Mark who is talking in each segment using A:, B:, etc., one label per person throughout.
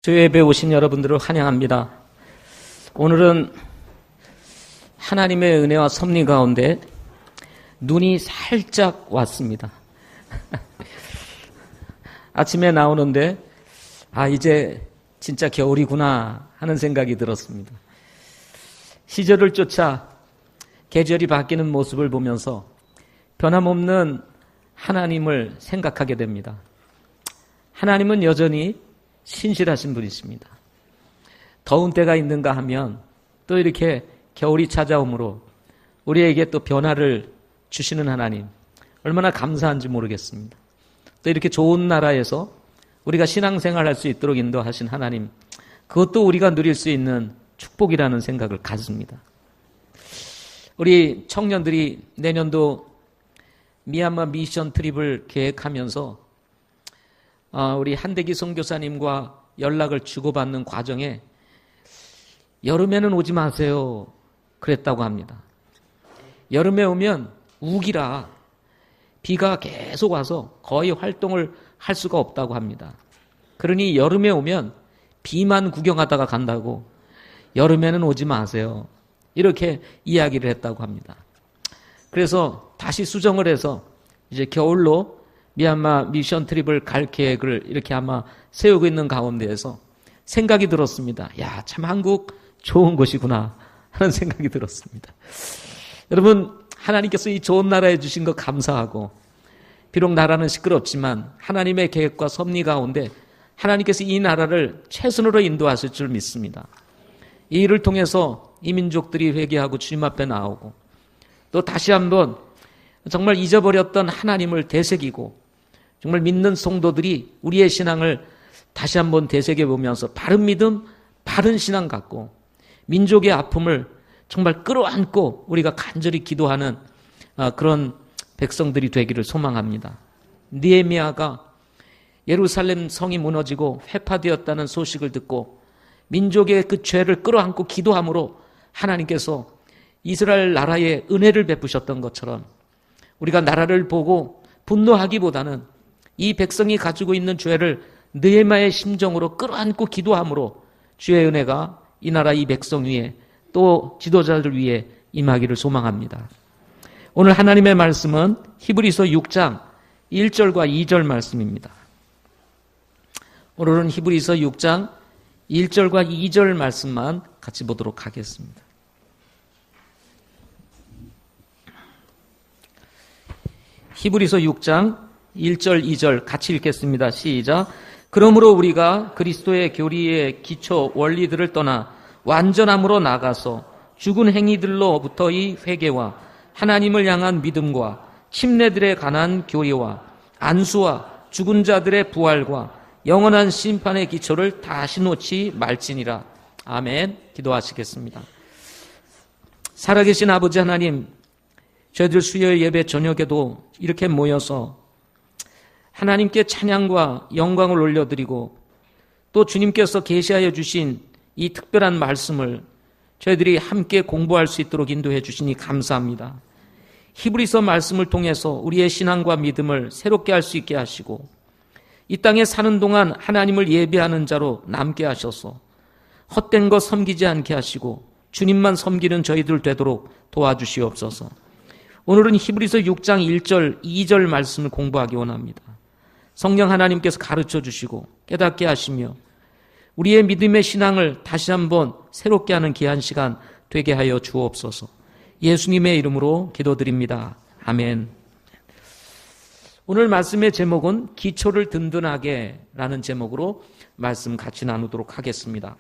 A: 주의 예배에 오신 여러분들을 환영합니다. 오늘은 하나님의 은혜와 섭리 가운데 눈이 살짝 왔습니다. 아침에 나오는데 이제 진짜 겨울이구나 하는 생각이 들었습니다. 시절을 쫓아 계절이 바뀌는 모습을 보면서 변함없는 하나님을 생각하게 됩니다. 하나님은 여전히 신실하신 분이십니다. 더운 때가 있는가 하면 또 이렇게 겨울이 찾아오므로 우리에게 또 변화를 주시는 하나님, 얼마나 감사한지 모르겠습니다. 또 이렇게 좋은 나라에서 우리가 신앙생활 할 수 있도록 인도하신 하나님, 그것도 우리가 누릴 수 있는 축복이라는 생각을 가집니다. 우리 청년들이 내년도 미얀마 미션 트립을 계획하면서 우리 한대기 선교사님과 연락을 주고받는 과정에 여름에는 오지 마세요 그랬다고 합니다. 여름에 오면 우기라 비가 계속 와서 거의 활동을 할 수가 없다고 합니다. 그러니 여름에 오면 비만 구경하다가 간다고 여름에는 오지 마세요 이렇게 이야기를 했다고 합니다. 그래서 다시 수정을 해서 이제 겨울로 미얀마 미션 트립을 갈 계획을 이렇게 아마 세우고 있는 가운데에서 생각이 들었습니다. 야, 참 한국 좋은 곳이구나 하는 생각이 들었습니다. 여러분, 하나님께서 이 좋은 나라에 주신 거 감사하고, 비록 나라는 시끄럽지만 하나님의 계획과 섭리 가운데 하나님께서 이 나라를 최선으로 인도하실 줄 믿습니다. 이 일을 통해서 이 민족들이 회개하고 주님 앞에 나오고 또 다시 한번 정말 잊어버렸던 하나님을 되새기고 정말 믿는 성도들이 우리의 신앙을 다시 한번 되새겨보면서 바른 믿음, 바른 신앙 갖고 민족의 아픔을 정말 끌어안고 우리가 간절히 기도하는 그런 백성들이 되기를 소망합니다. 느헤미야가 예루살렘 성이 무너지고 회파되었다는 소식을 듣고 민족의 그 죄를 끌어안고 기도함으로 하나님께서 이스라엘 나라에 은혜를 베푸셨던 것처럼 우리가 나라를 보고 분노하기보다는 이 백성이 가지고 있는 죄를 느헤미야의 심정으로 끌어안고 기도함으로 주의 은혜가 이 나라 이 백성 위에 또 지도자들 위에 임하기를 소망합니다. 오늘 하나님의 말씀은 히브리서 6장 1절과 2절 말씀입니다. 오늘은 히브리서 6장 1절과 2절 말씀만 같이 보도록 하겠습니다. 히브리서 6장 1절 2절 같이 읽겠습니다. 시작. 그러므로 우리가 그리스도의 교리의 기초 원리들을 떠나 완전함으로 나가서 죽은 행위들로부터의 회개와 하나님을 향한 믿음과 침례들에 관한 교리와 안수와 죽은 자들의 부활과 영원한 심판의 기초를 다시 놓지 말지니라. 아멘. 기도하시겠습니다. 살아계신 아버지 하나님, 저희들 수요일 예배 저녁에도 이렇게 모여서 하나님께 찬양과 영광을 올려드리고 또 주님께서 계시하여 주신 이 특별한 말씀을 저희들이 함께 공부할 수 있도록 인도해 주시니 감사합니다. 히브리서 말씀을 통해서 우리의 신앙과 믿음을 새롭게 할 수 있게 하시고 이 땅에 사는 동안 하나님을 예배하는 자로 남게 하셔서 헛된 것 섬기지 않게 하시고 주님만 섬기는 저희들 되도록 도와주시옵소서. 오늘은 히브리서 6장 1절, 2절 말씀을 공부하기 원합니다. 성령 하나님께서 가르쳐 주시고 깨닫게 하시며 우리의 믿음의 신앙을 다시 한번 새롭게 하는 귀한 시간 되게 하여 주옵소서. 예수님의 이름으로 기도드립니다. 아멘. 오늘 말씀의 제목은 기초를 든든하게 라는 제목으로 말씀 같이 나누도록 하겠습니다.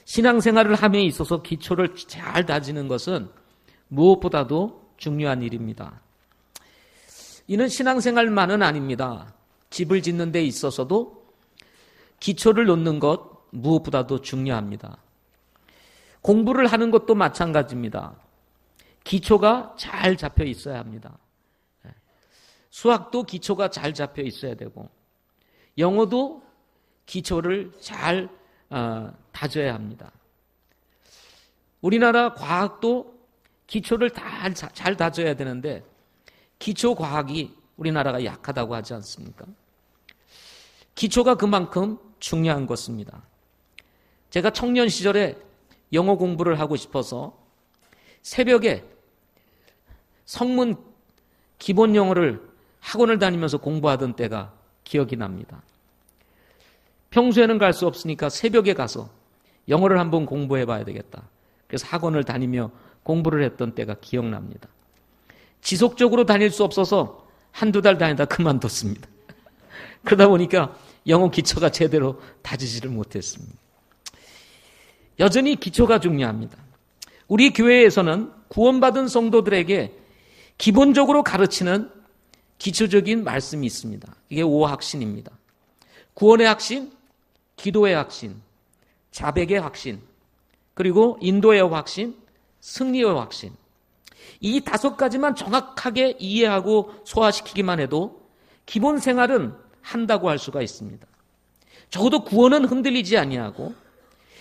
A: 신앙생활을 함에 있어서 기초를 잘 다지는 것은 무엇보다도 중요한 일입니다. 이는 신앙생활만은 아닙니다. 집을 짓는 데 있어서도 기초를 놓는 것 무엇보다도 중요합니다. 공부를 하는 것도 마찬가지입니다. 기초가 잘 잡혀 있어야 합니다. 수학도 기초가 잘 잡혀 있어야 되고 영어도 기초를 잘 다져야 합니다. 우리나라 과학도 기초를 잘 다져야 되는데 기초 과학이 우리나라가 약하다고 하지 않습니까? 기초가 그만큼 중요한 것입니다. 제가 청년 시절에 영어 공부를 하고 싶어서 새벽에 성문 기본 영어를 학원을 다니면서 공부하던 때가 기억이 납니다. 평소에는 갈 수 없으니까 새벽에 가서 영어를 한번 공부해 봐야 되겠다. 그래서 학원을 다니며 공부를 했던 때가 기억납니다. 지속적으로 다닐 수 없어서 한두 달 다니다 그만뒀습니다. 그러다 보니까 영어 기초가 제대로 다지지를 못했습니다. 여전히 기초가 중요합니다. 우리 교회에서는 구원받은 성도들에게 기본적으로 가르치는 기초적인 말씀이 있습니다. 이게 5확신입니다. 구원의 확신, 기도의 확신, 자백의 확신, 그리고 인도의 확신, 승리의 확신. 이 5가지만 정확하게 이해하고 소화시키기만 해도 기본 생활은 한다고 할 수가 있습니다. 적어도 구원은 흔들리지 아니하고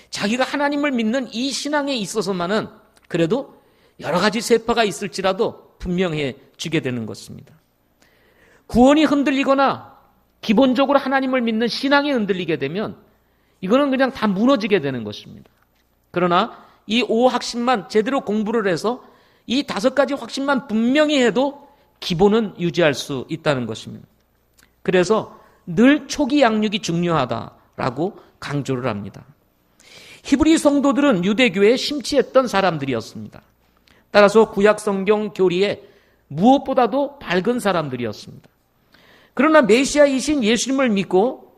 A: 자기가 하나님을 믿는 이 신앙에 있어서만은 그래도 여러 가지 세파가 있을지라도 분명해지게 되는 것입니다. 구원이 흔들리거나 기본적으로 하나님을 믿는 신앙이 흔들리게 되면 이거는 그냥 다 무너지게 되는 것입니다. 그러나 이 5확신만 제대로 공부를 해서 이 5가지 확신만 분명히 해도 기본은 유지할 수 있다는 것입니다. 그래서 늘 초기 양육이 중요하다라고 강조를 합니다. 히브리 성도들은 유대교에 심취했던 사람들이었습니다. 따라서 구약 성경 교리에 무엇보다도 밝은 사람들이었습니다. 그러나 메시아이신 예수님을 믿고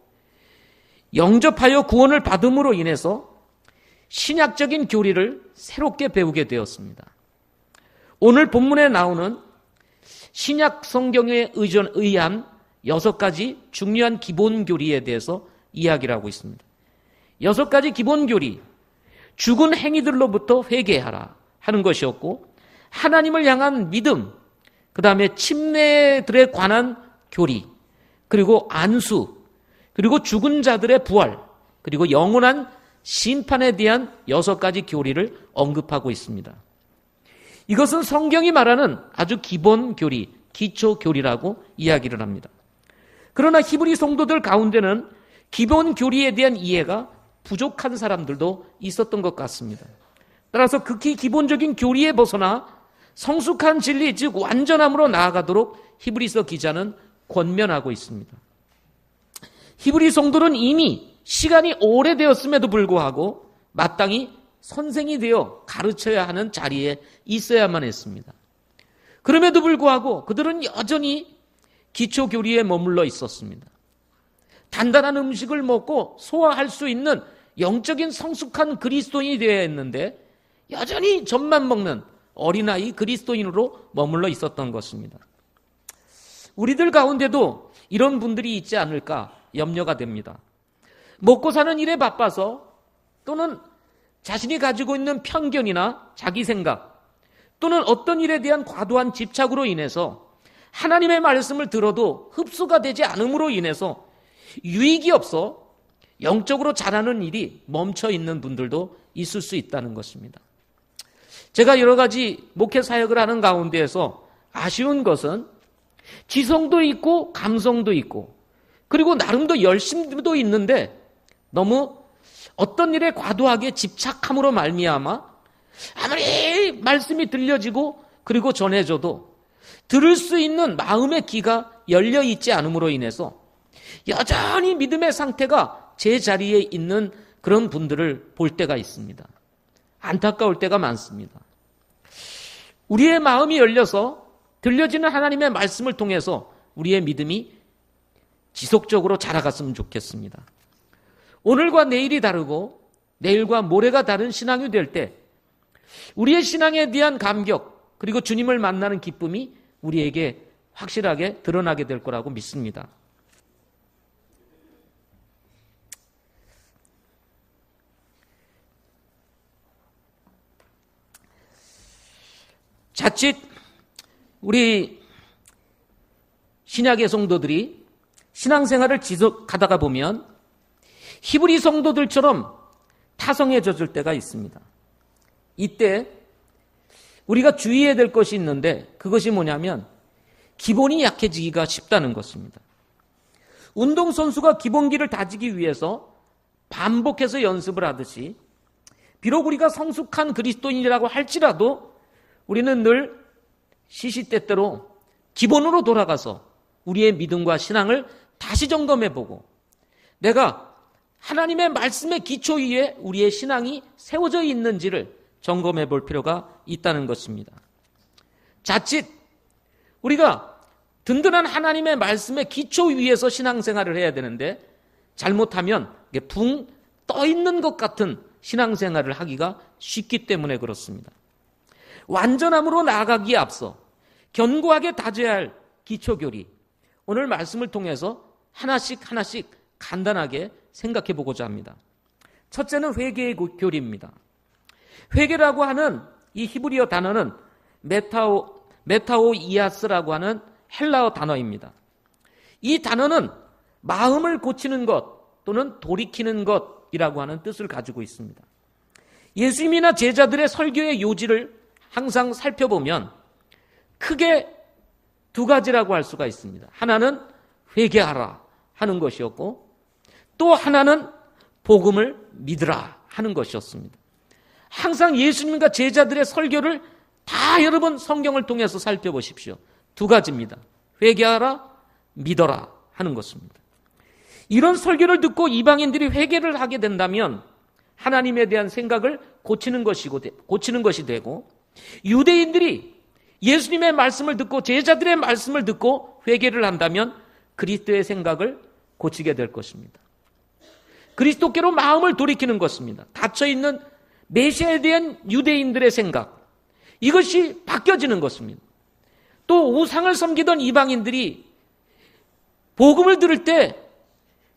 A: 영접하여 구원을 받음으로 인해서 신약적인 교리를 새롭게 배우게 되었습니다. 오늘 본문에 나오는 신약 성경에 의한 6가지 중요한 기본 교리에 대해서 이야기를 하고 있습니다. 6가지 기본 교리, 죽은 행위들로부터 회개하라 하는 것이었고, 하나님을 향한 믿음, 그 다음에 침례들에 관한 교리, 그리고 안수, 그리고 죽은 자들의 부활, 그리고 영원한 심판에 대한 6가지 교리를 언급하고 있습니다. 이것은 성경이 말하는 아주 기본 교리, 기초 교리라고 이야기를 합니다. 그러나 히브리 성도들 가운데는 기본 교리에 대한 이해가 부족한 사람들도 있었던 것 같습니다. 따라서 극히 기본적인 교리에 벗어나 성숙한 진리, 즉 완전함으로 나아가도록 히브리서 기자는 권면하고 있습니다. 히브리 성도는 이미 시간이 오래되었음에도 불구하고 마땅히 선생이 되어 가르쳐야 하는 자리에 있어야만 했습니다. 그럼에도 불구하고 그들은 여전히 기초 교리에 머물러 있었습니다. 단단한 음식을 먹고 소화할 수 있는 영적인 성숙한 그리스도인이 되어야 했는데 여전히 젖만 먹는 어린아이 그리스도인으로 머물러 있었던 것입니다. 우리들 가운데도 이런 분들이 있지 않을까 염려가 됩니다. 먹고 사는 일에 바빠서 또는 자신이 가지고 있는 편견이나 자기 생각 또는 어떤 일에 대한 과도한 집착으로 인해서 하나님의 말씀을 들어도 흡수가 되지 않음으로 인해서 유익이 없어 영적으로 자라는 일이 멈춰 있는 분들도 있을 수 있다는 것입니다. 제가 여러 가지 목회 사역을 하는 가운데에서 아쉬운 것은 지성도 있고 감성도 있고 그리고 나름도 열심도 있는데 너무 어떤 일에 과도하게 집착함으로 말미암아 아무리 말씀이 들려지고 그리고 전해져도 들을 수 있는 마음의 귀가 열려 있지 않음으로 인해서 여전히 믿음의 상태가 제자리에 있는 그런 분들을 볼 때가 있습니다. 안타까울 때가 많습니다. 우리의 마음이 열려서 들려지는 하나님의 말씀을 통해서 우리의 믿음이 지속적으로 자라갔으면 좋겠습니다. 오늘과 내일이 다르고 내일과 모레가 다른 신앙이 될 때 우리의 신앙에 대한 감격 그리고 주님을 만나는 기쁨이 우리에게 확실하게 드러나게 될 거라고 믿습니다. 자칫 우리 신약의 성도들이 신앙생활을 지속하다가 보면 히브리 성도들처럼 타성해졌을 때가 있습니다. 이때 우리가 주의해야 될 것이 있는데 그것이 뭐냐면 기본이 약해지기가 쉽다는 것입니다. 운동선수가 기본기를 다지기 위해서 반복해서 연습을 하듯이 비록 우리가 성숙한 그리스도인이라고 할지라도 우리는 늘 시시때때로 기본으로 돌아가서 우리의 믿음과 신앙을 다시 점검해보고 내가 하나님의 말씀의 기초 위에 우리의 신앙이 세워져 있는지를 점검해 볼 필요가 있다는 것입니다. 자칫 우리가 든든한 하나님의 말씀의 기초 위에서 신앙생활을 해야 되는데 잘못하면 붕 떠 있는 것 같은 신앙생활을 하기가 쉽기 때문에 그렇습니다. 완전함으로 나아가기에 앞서 견고하게 다져야 할 기초교리, 오늘 말씀을 통해서 하나씩 간단하게 생각해 보고자 합니다. 첫째는 회개의 교리입니다. 회개라고 하는 이 히브리어 단어는 메타오이아스라고 하는 헬라어 단어입니다. 이 단어는 마음을 고치는 것 또는 돌이키는 것이라고 하는 뜻을 가지고 있습니다. 예수님이나 제자들의 설교의 요지를 항상 살펴보면 크게 두 가지라고 할 수가 있습니다. 하나는 회개하라 하는 것이었고 또 하나는 복음을 믿으라 하는 것이었습니다. 항상 예수님과 제자들의 설교를 다 여러분 성경을 통해서 살펴보십시오. 두 가지입니다. 회개하라, 믿어라 하는 것입니다. 이런 설교를 듣고 이방인들이 회개를 하게 된다면 하나님에 대한 생각을 고치는 것이 되고 유대인들이 예수님의 말씀을 듣고 제자들의 말씀을 듣고 회개를 한다면 그리스도의 생각을 고치게 될 것입니다. 그리스도께로 마음을 돌이키는 것입니다. 닫혀있는 메시아에 대한 유대인들의 생각, 이것이 바뀌어지는 것입니다. 또 우상을 섬기던 이방인들이 복음을 들을 때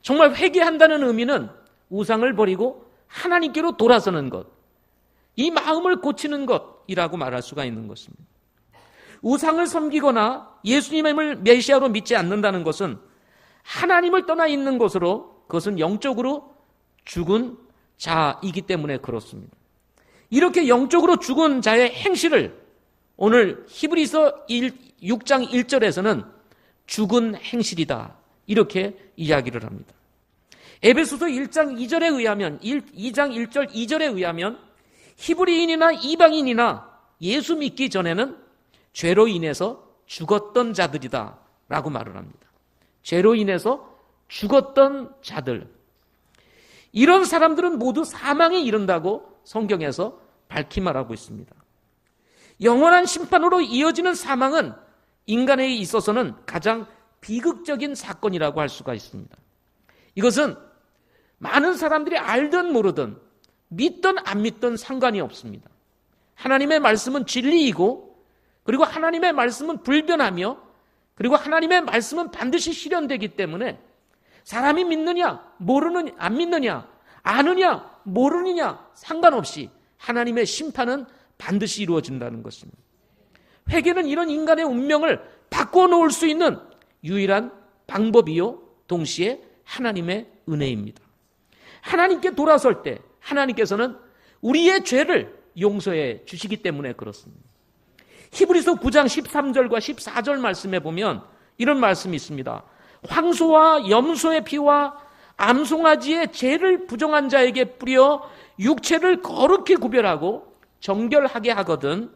A: 정말 회개한다는 의미는 우상을 버리고 하나님께로 돌아서는 것, 이 마음을 고치는 것이라고 말할 수가 있는 것입니다. 우상을 섬기거나 예수님을 메시아로 믿지 않는다는 것은 하나님을 떠나 있는 것으로 그것은 영적으로 죽은 자이기 때문에 그렇습니다. 이렇게 영적으로 죽은 자의 행실을 오늘 히브리서 6장 1절에서는 죽은 행실이다 이렇게 이야기를 합니다. 에베소서 1장 2절에 의하면 2장 1절 2절에 의하면 히브리인이나 이방인이나 예수 믿기 전에는 죄로 인해서 죽었던 자들이다 라고 말을 합니다. 죄로 인해서 죽었던 자들, 이런 사람들은 모두 사망에 이른다고 성경에서 밝히 말하고 있습니다. 영원한 심판으로 이어지는 사망은 인간에 있어서는 가장 비극적인 사건이라고 할 수가 있습니다. 이것은 많은 사람들이 알든 모르든 믿든 안 믿든 상관이 없습니다. 하나님의 말씀은 진리이고 그리고 하나님의 말씀은 불변하며 그리고 하나님의 말씀은 반드시 실현되기 때문에 사람이 믿느냐 모르느냐 안 믿느냐 아느냐 모르느냐 상관없이 하나님의 심판은 반드시 이루어진다는 것입니다. 회개는 이런 인간의 운명을 바꿔놓을 수 있는 유일한 방법이요 동시에 하나님의 은혜입니다. 하나님께 돌아설 때 하나님께서는 우리의 죄를 용서해 주시기 때문에 그렇습니다. 히브리서 9장 13절과 14절 말씀에 보면 이런 말씀이 있습니다. 황소와 염소의 피와 암송아지의 죄를 부정한 자에게 뿌려 육체를 거룩히 구별하고 정결하게 하거든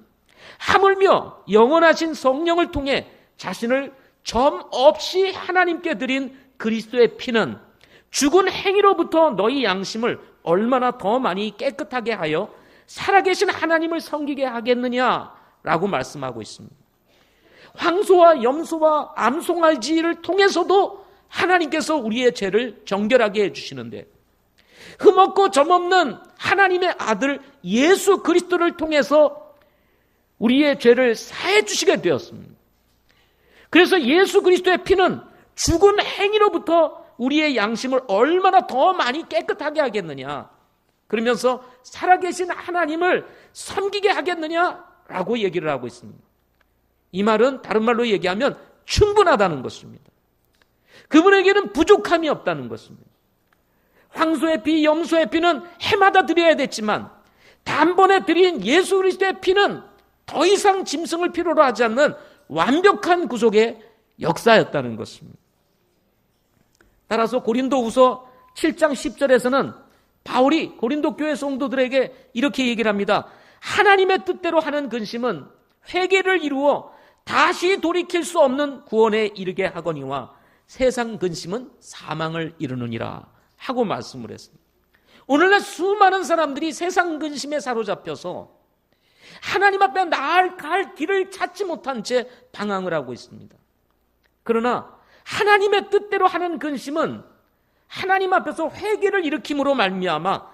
A: 하물며 영원하신 성령을 통해 자신을 점 없이 하나님께 드린 그리스도의 피는 죽은 행위로부터 너희 양심을 얼마나 더 많이 깨끗하게 하여 살아계신 하나님을 섬기게 하겠느냐라고 말씀하고 있습니다. 황소와 염소와 암송아지를 통해서도 하나님께서 우리의 죄를 정결하게 해주시는데 흠없고 점없는 하나님의 아들 예수 그리스도를 통해서 우리의 죄를 사해 주시게 되었습니다. 그래서 예수 그리스도의 피는 죽은 행위로부터 우리의 양심을 얼마나 더 많이 깨끗하게 하겠느냐, 그러면서 살아계신 하나님을 섬기게 하겠느냐라고 얘기를 하고 있습니다. 이 말은 다른 말로 얘기하면 충분하다는 것입니다. 그분에게는 부족함이 없다는 것입니다. 황소의 피, 염소의 피는 해마다 드려야 됐지만 단번에 드린 예수 그리스도의 피는 더 이상 짐승을 필요로 하지 않는 완벽한 구속의 역사였다는 것입니다. 따라서 고린도후서 7장 10절에서는 바울이 고린도 교회 성도들에게 이렇게 얘기를 합니다. 하나님의 뜻대로 하는 근심은 회개를 이루어 다시 돌이킬 수 없는 구원에 이르게 하거니와 세상 근심은 사망을 이루느니라 하고 말씀을 했습니다. 오늘날 수많은 사람들이 세상 근심에 사로잡혀서 하나님 앞에 나아갈 길을 찾지 못한 채 방황을 하고 있습니다. 그러나 하나님의 뜻대로 하는 근심은 하나님 앞에서 회개를 일으킴으로 말미암아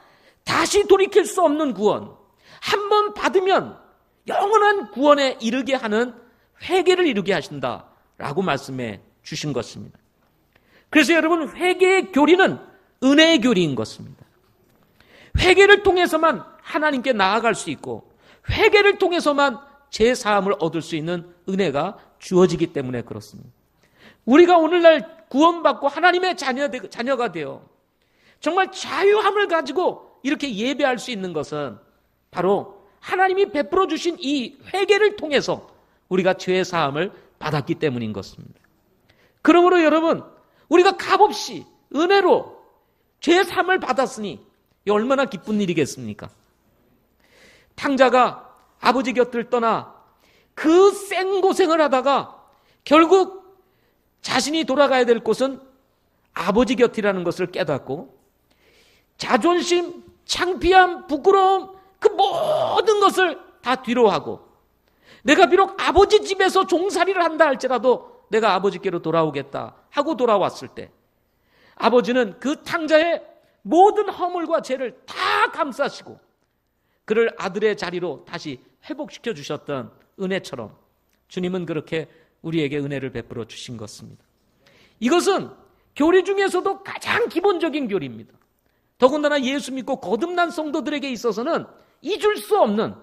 A: 다시 돌이킬 수 없는 구원, 한 번 받으면 영원한 구원에 이르게 하는 회개를 이루게 하신다라고 말씀해 주신 것입니다. 그래서 여러분, 회개의 교리는 은혜의 교리인 것입니다. 회개를 통해서만 하나님께 나아갈 수 있고 회개를 통해서만 죄 사함을 얻을 수 있는 은혜가 주어지기 때문에 그렇습니다. 우리가 오늘날 구원받고 하나님의 자녀가 되어 정말 자유함을 가지고 이렇게 예배할 수 있는 것은 바로 하나님이 베풀어 주신 이 회개를 통해서 우리가 죄 사함을 받았기 때문인 것입니다. 그러므로 여러분, 우리가 값없이 은혜로 죄 사함을 받았으니 얼마나 기쁜 일이겠습니까? 탕자가 아버지 곁을 떠나 그 생고생을 하다가 결국 자신이 돌아가야 될 곳은 아버지 곁이라는 것을 깨닫고 자존심, 창피함, 부끄러움, 그 모든 것을 다 뒤로하고 내가 비록 아버지 집에서 종살이를 한다 할지라도 내가 아버지께로 돌아오겠다 하고 돌아왔을 때 아버지는 그 탕자의 모든 허물과 죄를 다 감싸시고 그를 아들의 자리로 다시 회복시켜 주셨던 은혜처럼 주님은 그렇게 우리에게 은혜를 베풀어 주신 것입니다. 이것은 교리 중에서도 가장 기본적인 교리입니다. 더군다나 예수 믿고 거듭난 성도들에게 있어서는 잊을 수 없는,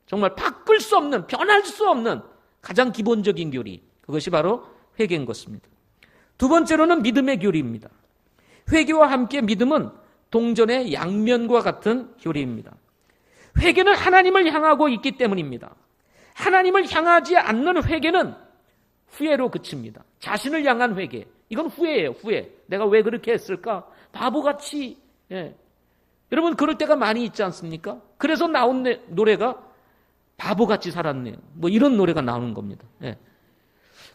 A: 정말 바꿀 수 없는, 변할 수 없는 가장 기본적인 교리, 그것이 바로 회개인 것입니다. 두 번째로는 믿음의 교리입니다. 회개와 함께 믿음은 동전의 양면과 같은 교리입니다. 회개는 하나님을 향하고 있기 때문입니다. 하나님을 향하지 않는 회개는 후회로 그칩니다. 자신을 향한 회개, 이건 후회예요. 후회. 내가 왜 그렇게 했을까? 바보같이. 여러분, 그럴 때가 많이 있지 않습니까? 그래서 나온 노래가 바보같이 살았네요. 뭐 이런 노래가 나오는 겁니다.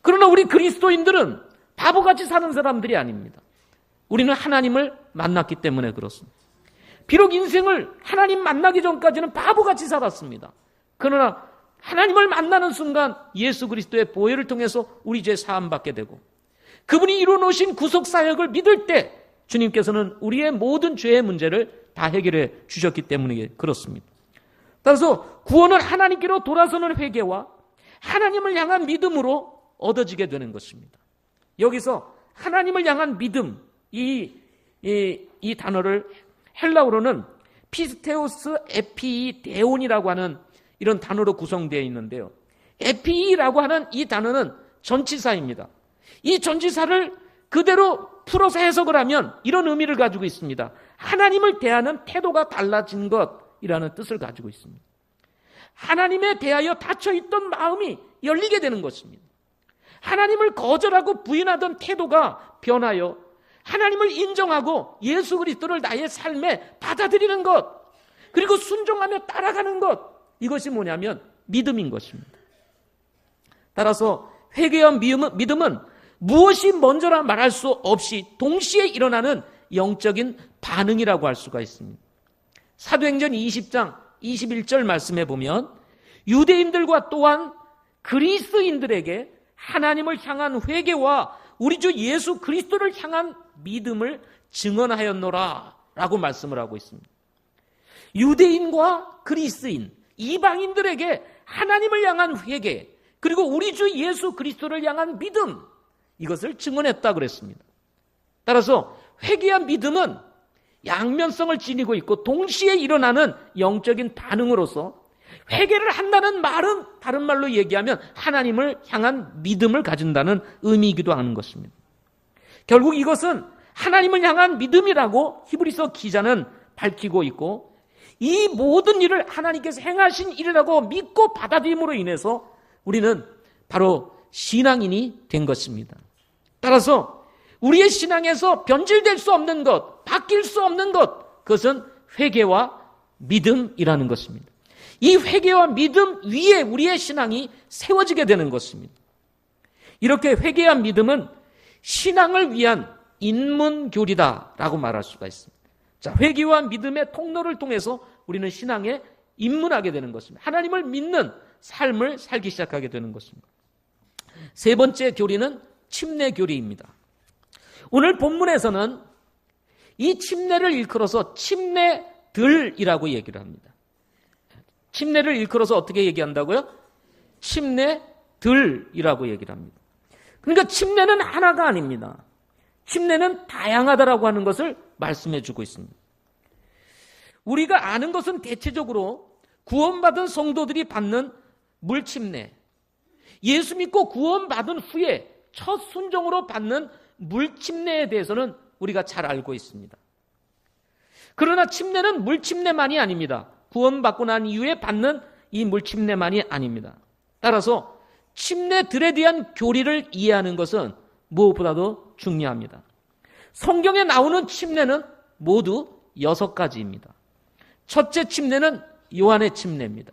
A: 그러나 우리 그리스도인들은 바보같이 사는 사람들이 아닙니다. 우리는 하나님을 만났기 때문에 그렇습니다. 비록 인생을 하나님 만나기 전까지는 바보같이 살았습니다. 그러나 하나님을 만나는 순간 예수 그리스도의 보혈을 통해서 우리 죄 사함받게 되고 그분이 이루어놓으신 구속사역을 믿을 때 주님께서는 우리의 모든 죄의 문제를 다 해결해 주셨기 때문에 그렇습니다. 따라서 구원은 하나님께로 돌아서는 회개와 하나님을 향한 믿음으로 얻어지게 되는 것입니다. 여기서 하나님을 향한 믿음, 이 단어를 헬라어로는 피스테오스 에피이 데온이라고 하는 이런 단어로 구성되어 있는데요. 에피이라고 하는 이 단어는 전치사입니다. 이 전치사를 그대로 풀어서 해석을 하면 이런 의미를 가지고 있습니다. 하나님을 대하는 태도가 달라진 것이라는 뜻을 가지고 있습니다. 하나님에 대하여 닫혀있던 마음이 열리게 되는 것입니다. 하나님을 거절하고 부인하던 태도가 변하여 하나님을 인정하고 예수 그리스도를 나의 삶에 받아들이는 것, 그리고 순종하며 따라가는 것, 이것이 뭐냐면 믿음인 것입니다. 따라서 회개와 믿음은 무엇이 먼저라 말할 수 없이 동시에 일어나는 영적인 반응이라고 할 수가 있습니다. 사도행전 20장 21절 말씀해 보면 유대인들과 또한 그리스인들에게 하나님을 향한 회개와 우리 주 예수 그리스도를 향한 믿음을 증언하였노라 라고 말씀을 하고 있습니다. 유대인과 그리스인, 이방인들에게 하나님을 향한 회개, 그리고 우리 주 예수 그리스도를 향한 믿음, 이것을 증언했다 그랬습니다. 따라서 회개한 믿음은 양면성을 지니고 있고 동시에 일어나는 영적인 반응으로서 회개를 한다는 말은 다른 말로 얘기하면 하나님을 향한 믿음을 가진다는 의미이기도 하는 것입니다. 결국 이것은 하나님을 향한 믿음이라고 히브리서 기자는 밝히고 있고 이 모든 일을 하나님께서 행하신 일이라고 믿고 받아들임으로 인해서 우리는 바로 신앙인이 된 것입니다. 따라서 우리의 신앙에서 변질될 수 없는 것, 바뀔 수 없는 것, 그것은 회개와 믿음이라는 것입니다. 이 회개와 믿음 위에 우리의 신앙이 세워지게 되는 것입니다. 이렇게 회개와 믿음은 신앙을 위한 입문교리다라고 말할 수가 있습니다. 자, 회개와 믿음의 통로를 통해서 우리는 신앙에 입문하게 되는 것입니다. 하나님을 믿는 삶을 살기 시작하게 되는 것입니다. 세 번째 교리는 침례 교리입니다. 오늘 본문에서는 이 침례를 일컬어서 침례들이라고 얘기를 합니다. 침례를 일컬어서 어떻게 얘기한다고요? 침례들이라고 얘기를 합니다. 그러니까 침례는 하나가 아닙니다. 침례는 다양하다라고 하는 것을 말씀해 주고 있습니다. 우리가 아는 것은 대체적으로 구원받은 성도들이 받는 물침례, 예수 믿고 구원받은 후에 첫 순종으로 받는 물침례에 대해서는 우리가 잘 알고 있습니다. 그러나 침례는 물침례만이 아닙니다. 구원받고 난 이후에 받는 이 물침례만이 아닙니다. 따라서 침례들에 대한 교리를 이해하는 것은 무엇보다도 중요합니다. 성경에 나오는 침례는 모두 6가지입니다. 첫째 침례는 요한의 침례입니다.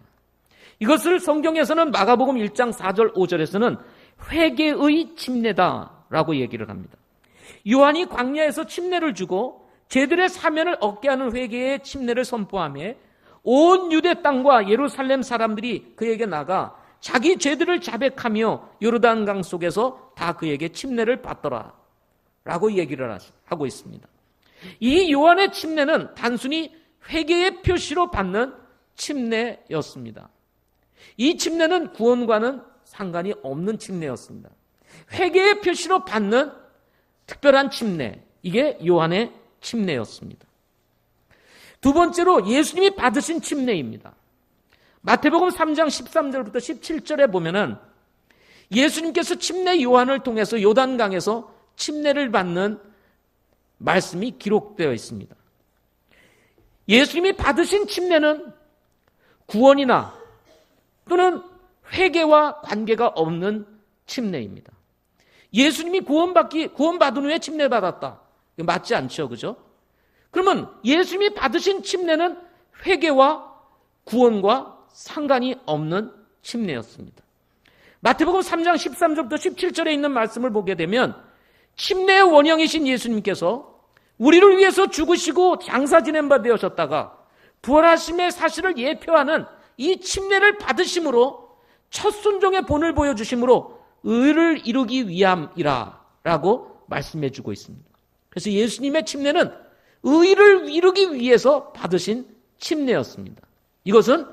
A: 이것을 성경에서는 마가복음 1장 4절 5절에서는 회개의 침례다라고 얘기를 합니다. 요한이 광야에서 침례를 주고 제들의 사면을 얻게 하는 회개의 침례를 선포하며 온 유대 땅과 예루살렘 사람들이 그에게 나가 자기 죄들을 자백하며 요르단강 속에서 다 그에게 침례를 받더라 라고 얘기를 하고 있습니다. 이 요한의 침례는 단순히 회개의 표시로 받는 침례였습니다. 이 침례는 구원과는 상관이 없는 침례였습니다. 회개의 표시로 받는 특별한 침례, 이게 요한의 침례였습니다. 두 번째로 예수님이 받으신 침례입니다. 마태복음 3장 13절부터 17절에 보면은 예수님께서 침례 요한을 통해서 요단강에서 침례를 받는 말씀이 기록되어 있습니다. 예수님이 받으신 침례는 구원이나 또는 회개와 관계가 없는 침례입니다. 예수님이 구원받은 후에 침례받았다. 맞지 않죠, 그죠? 그러면 예수님이 받으신 침례는 회개와 구원과 상관이 없는 침례였습니다. 마태복음 3장 13절부터 17절에 있는 말씀을 보게 되면 침례의 원형이신 예수님께서 우리를 위해서 죽으시고 장사 지낸 바 되셨다가 부활하심의 사실을 예표하는 이 침례를 받으심으로 첫 순종의 본을 보여주심으로 의를 이루기 위함이라 라고 말씀해 주고 있습니다. 그래서 예수님의 침례는 의를 이루기 위해서 받으신 침례였습니다. 이것은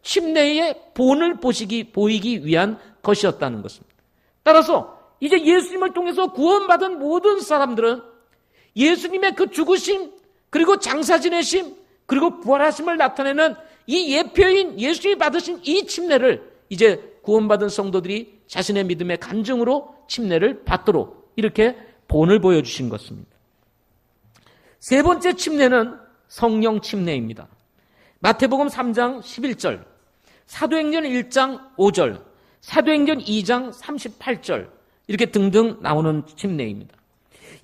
A: 침례의 본을 보이기 위한 것이었다는 것입니다. 따라서 이제 예수님을 통해서 구원받은 모든 사람들은 예수님의 그 죽으심, 그리고 장사 지내심, 그리고 부활하심을 나타내는 이 예표인 예수님이 받으신 이 침례를 이제 구원받은 성도들이 자신의 믿음의 간증으로 침례를 받도록 이렇게 본을 보여주신 것입니다. 세 번째 침례는 성령 침례입니다. 마태복음 3장 11절, 사도행전 1장 5절, 사도행전 2장 38절 이렇게 등등 나오는 침례입니다.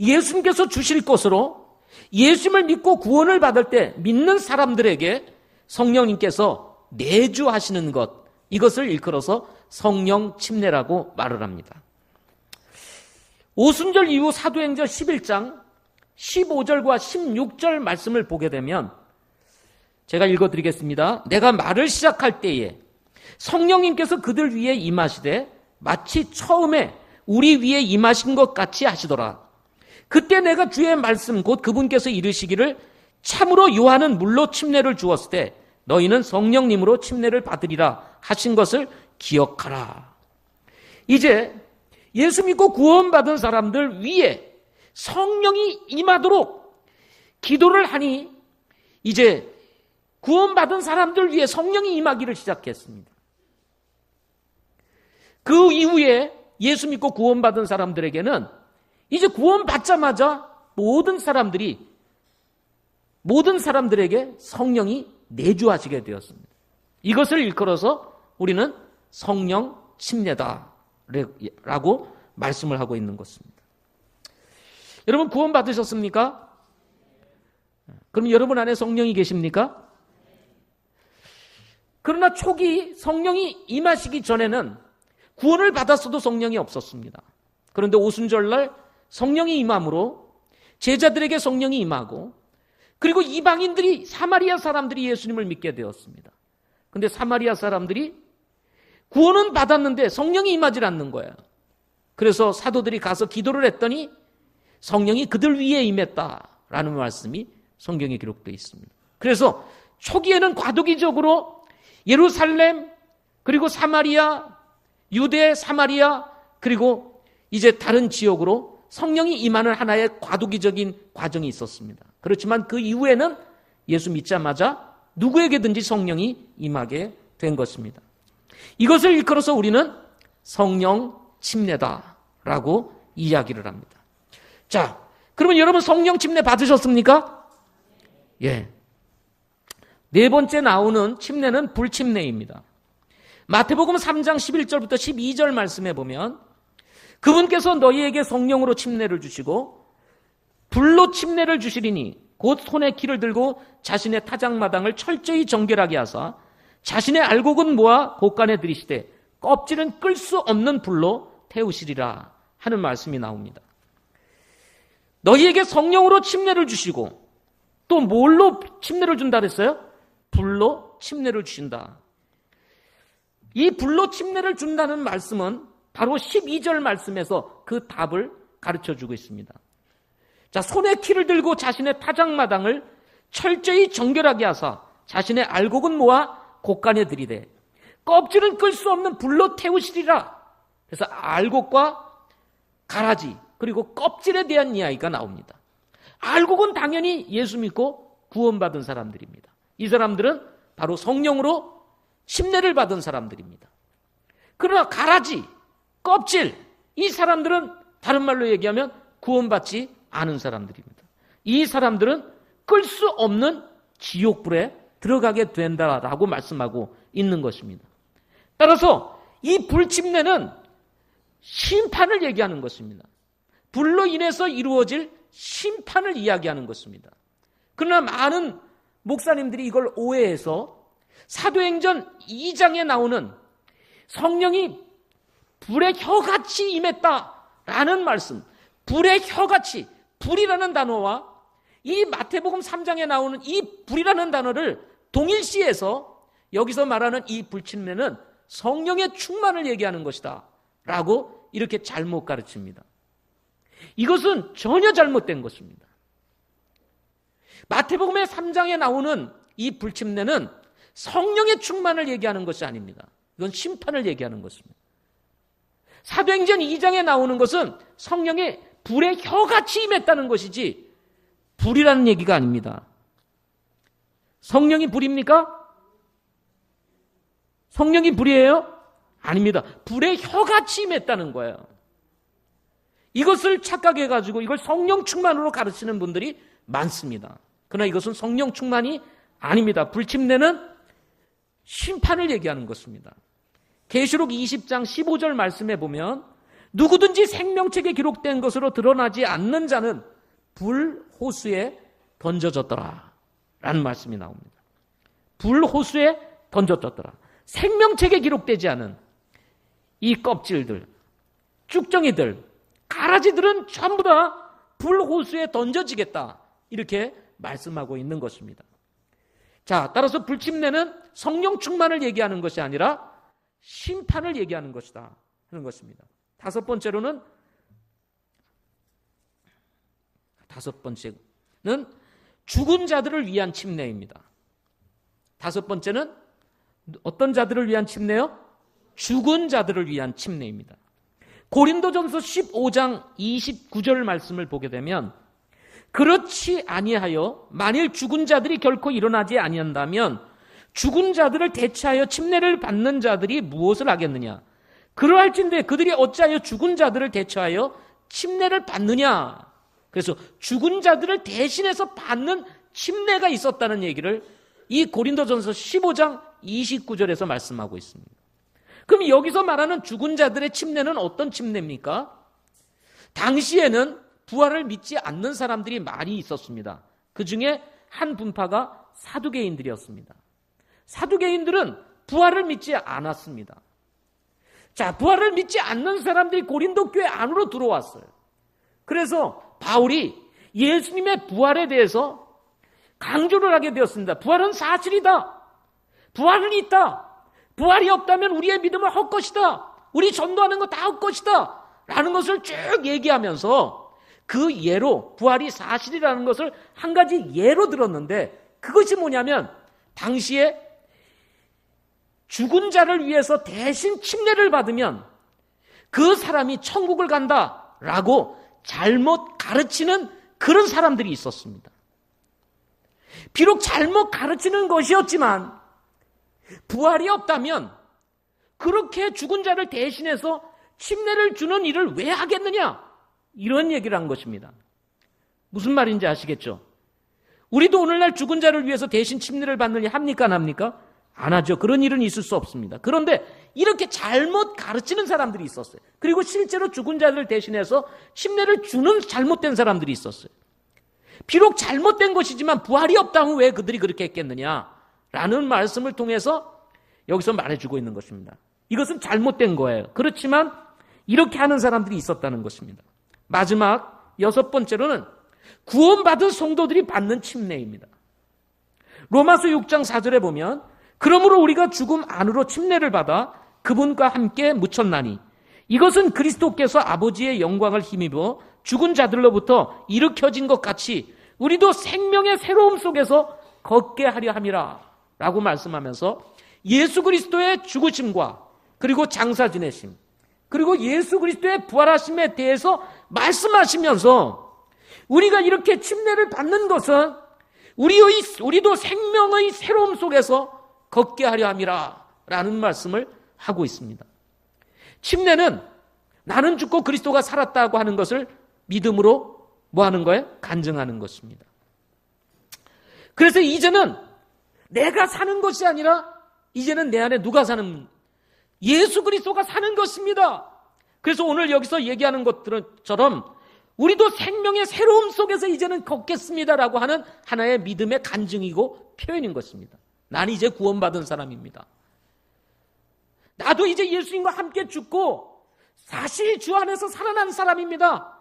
A: 예수님께서 주실 것으로 예수님을 믿고 구원을 받을 때 믿는 사람들에게 성령님께서 내주하시는 것, 이것을 일컬어서 성령 침례라고 말을 합니다. 오순절 이후 사도행전 11장 15절과 16절 말씀을 보게 되면 제가 읽어드리겠습니다. 내가 말을 시작할 때에 성령님께서 그들 위에 임하시되 마치 처음에 우리 위에 임하신 것 같이 하시더라. 그때 내가 주의 말씀 곧 그분께서 이르시기를 참으로 요한은 물로 침례를 주었을 때 너희는 성령님으로 침례를 받으리라 하신 것을 기억하라. 이제 예수 믿고 구원받은 사람들 위에 성령이 임하도록 기도를 하니 이제 구원받은 사람들 위에 성령이 임하기를 시작했습니다. 그 이후에 예수 믿고 구원받은 사람들에게는 이제 구원받자마자 모든 사람들에게 성령이 내주하시게 되었습니다. 이것을 일컬어서 우리는 성령 침례다라고 말씀을 하고 있는 것입니다. 여러분 구원 받으셨습니까? 그럼 여러분 안에 성령이 계십니까? 그러나 초기 성령이 임하시기 전에는 구원을 받았어도 성령이 없었습니다. 그런데 오순절날 성령이 임함으로 제자들에게 성령이 임하고, 그리고 이방인들이, 사마리아 사람들이 예수님을 믿게 되었습니다. 그런데 사마리아 사람들이 구원은 받았는데 성령이 임하지 않는 거예요. 그래서 사도들이 가서 기도를 했더니 성령이 그들 위에 임했다라는 말씀이 성경에 기록되어 있습니다. 그래서 초기에는 과도기적으로 예루살렘, 그리고 사마리아, 유대, 사마리아, 그리고 이제 다른 지역으로 성령이 임하는 하나의 과도기적인 과정이 있었습니다. 그렇지만 그 이후에는 예수 믿자마자 누구에게든지 성령이 임하게 된 것입니다. 이것을 일컬어서 우리는 성령 침례다라고 이야기를 합니다. 자, 그러면 여러분 성령 침례 받으셨습니까? 예. 네 번째 나오는 침례는 불침례입니다. 마태복음 3장 11절부터 12절 말씀에 보면 그분께서 너희에게 성령으로 침례를 주시고 불로 침례를 주시리니 곧 손에 키를 들고 자신의 타작마당을 철저히 정결하게 하사 자신의 알곡은 모아 곳간에 들이시되 껍질은 끌 수 없는 불로 태우시리라 하는 말씀이 나옵니다. 너희에게 성령으로 침례를 주시고 또 뭘로 침례를 준다 그랬어요? 불로 침례를 주신다. 이 불로 침례를 준다는 말씀은 바로 12절 말씀에서 그 답을 가르쳐주고 있습니다. 자, 손에 키를 들고 자신의 타작마당을 철저히 정결하게 하사 자신의 알곡은 모아 곳간에 들이되 껍질은 끌 수 없는 불로 태우시리라. 그래서 알곡과 가라지 그리고 껍질에 대한 이야기가 나옵니다. 알곡은 당연히 예수 믿고 구원받은 사람들입니다. 이 사람들은 바로 성령으로 침례를 받은 사람들입니다. 그러나 가라지, 껍질, 이 사람들은 다른 말로 얘기하면 구원받지 않은 사람들입니다. 이 사람들은 끌 수 없는 지옥불에 들어가게 된다라고 말씀하고 있는 것입니다. 따라서 이 불침례는 심판을 얘기하는 것입니다. 불로 인해서 이루어질 심판을 이야기하는 것입니다. 그러나 많은 목사님들이 이걸 오해해서 사도행전 2장에 나오는 성령이 불의 혀같이 임했다라는 말씀, 불의 혀같이, 불이라는 단어와 이 마태복음 3장에 나오는 이 불이라는 단어를 동일시해서 여기서 말하는 이 불침례는 성령의 충만을 얘기하는 것이다 라고 이렇게 잘못 가르칩니다. 이것은 전혀 잘못된 것입니다. 마태복음의 3장에 나오는 이 불침례는 성령의 충만을 얘기하는 것이 아닙니다. 이건 심판을 얘기하는 것입니다. 사도행전 2장에 나오는 것은 성령의 불의 혀같이 임했다는 것이지 불이라는 얘기가 아닙니다. 성령이 불입니까? 성령이 불이에요? 아닙니다. 불의 혀같이 임했다는 거예요. 이것을 착각해가지고 이걸 성령 충만으로 가르치는 분들이 많습니다. 그러나 이것은 성령 충만이 아닙니다. 불침례는 심판을 얘기하는 것입니다. 계시록 20장 15절 말씀에 보면 누구든지 생명책에 기록된 것으로 드러나지 않는 자는 불호수에 던져졌더라 라는 말씀이 나옵니다. 불호수에 던져졌더라. 생명책에 기록되지 않은 이 껍질들, 쭉정이들, 가라지들은 전부 다 불호수에 던져지겠다 이렇게 말씀하고 있는 것입니다. 자, 따라서 불침례는 성령 충만을 얘기하는 것이 아니라 심판을 얘기하는 것이다 하는 것입니다. 다섯 번째는 죽은 자들을 위한 침례입니다. 다섯 번째는 어떤 자들을 위한 침례요? 죽은 자들을 위한 침례입니다. 고린도전서 15장 29절 말씀을 보게 되면 그렇지 아니하여 만일 죽은 자들이 결코 일어나지 아니한다면 죽은 자들을 대체하여 침례를 받는 자들이 무엇을 하겠느냐? 그러할진대 그들이 어찌하여 죽은 자들을 대체하여 침례를 받느냐? 그래서 죽은 자들을 대신해서 받는 침례가 있었다는 얘기를 이 고린도전서 15장 29절에서 말씀하고 있습니다. 그럼 여기서 말하는 죽은 자들의 침례는 어떤 침례입니까? 당시에는 부활을 믿지 않는 사람들이 많이 있었습니다. 그 중에 한 분파가 사두개인들이었습니다. 사두개인들은 부활을 믿지 않았습니다. 자, 부활을 믿지 않는 사람들이 고린도 교회 안으로 들어왔어요. 그래서 바울이 예수님의 부활에 대해서 강조를 하게 되었습니다. 부활은 사실이다. 부활은 있다. 부활이 없다면 우리의 믿음은 헛것이다. 우리 전도하는 거 다 헛것이다. 라는 것을 쭉 얘기하면서 그 예로 부활이 사실이라는 것을 한 가지 예로 들었는데, 그것이 뭐냐면 당시에 죽은 자를 위해서 대신 침례를 받으면 그 사람이 천국을 간다라고 잘못 가르치는 그런 사람들이 있었습니다. 비록 잘못 가르치는 것이었지만 부활이 없다면 그렇게 죽은 자를 대신해서 침례를 주는 일을 왜 하겠느냐, 이런 얘기를 한 것입니다. 무슨 말인지 아시겠죠? 우리도 오늘날 죽은 자를 위해서 대신 침례를 받는 일 합니까, 안 합니까? 안 하죠. 그런 일은 있을 수 없습니다. 그런데 이렇게 잘못 가르치는 사람들이 있었어요. 그리고 실제로 죽은 자들을 대신해서 침례를 주는 잘못된 사람들이 있었어요. 비록 잘못된 것이지만 부활이 없다면 왜 그들이 그렇게 했겠느냐라는 말씀을 통해서 여기서 말해주고 있는 것입니다. 이것은 잘못된 거예요. 그렇지만 이렇게 하는 사람들이 있었다는 것입니다. 마지막 6번째로는 구원받은 성도들이 받는 침례입니다. 로마서 6장 4절에 보면 그러므로 우리가 죽음 안으로 침례를 받아 그분과 함께 묻혔나니 이것은 그리스도께서 아버지의 영광을 힘입어 죽은 자들로부터 일으켜진 것 같이 우리도 생명의 새로움 속에서 걷게 하려 함이라 라고 말씀하면서 예수 그리스도의 죽으심과 그리고 장사 지내심 그리고 예수 그리스도의 부활하심에 대해서 말씀하시면서 우리가 이렇게 침례를 받는 것은 우리도 생명의 새로움 속에서 걷게 하려 함이라 라는 말씀을 하고 있습니다. 침례는 나는 죽고 그리스도가 살았다고 하는 것을 믿음으로 뭐 하는 거예요? 간증하는 것입니다. 그래서 이제는 내가 사는 것이 아니라 이제는 내 안에 누가 사는, 예수 그리스도가 사는 것입니다. 그래서 오늘 여기서 얘기하는 것들처럼 우리도 생명의 새로움 속에서 이제는 걷겠습니다라고 하는 하나의 믿음의 간증이고 표현인 것입니다. 나는 이제 구원받은 사람입니다. 나도 이제 예수님과 함께 죽고 다시 주 안에서 살아난 사람입니다.